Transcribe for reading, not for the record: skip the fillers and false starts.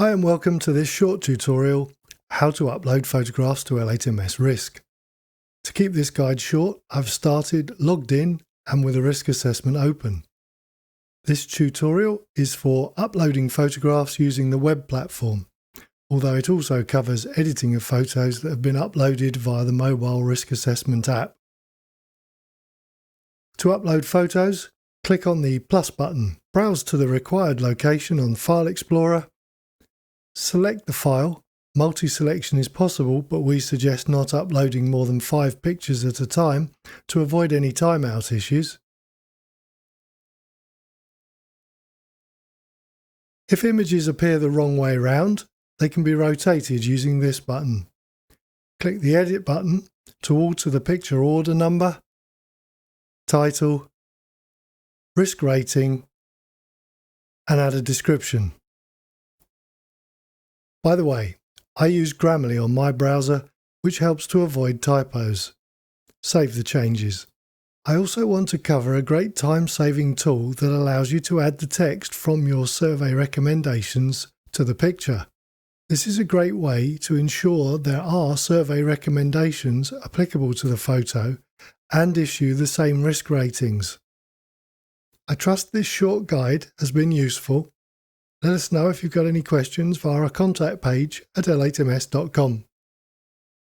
Hi and welcome to this short tutorial, how to upload photographs to L8MS Risk. To keep this guide short, I've started logged in and with a risk assessment open. This tutorial is for uploading photographs using the web platform, although it also covers editing of photos that have been uploaded via the mobile risk assessment app. To upload photos, click on the plus button, browse to the required location on File Explorer. Select the file. Multi-selection is possible, but we suggest not uploading more than 5 pictures at a time to avoid any timeout issues. If images appear the wrong way round, they can be rotated using this button. Click the Edit button to alter the picture order number, title, risk rating, and add a description. By the way, I use Grammarly on my browser, which helps to avoid typos. Save the changes. I also want to cover a great time-saving tool that allows you to add the text from your survey recommendations to the picture. This is a great way to ensure there are survey recommendations applicable to the photo and issue the same risk ratings. I trust this short guide has been useful. Let us know if you've got any questions via our contact page at l8ms.com.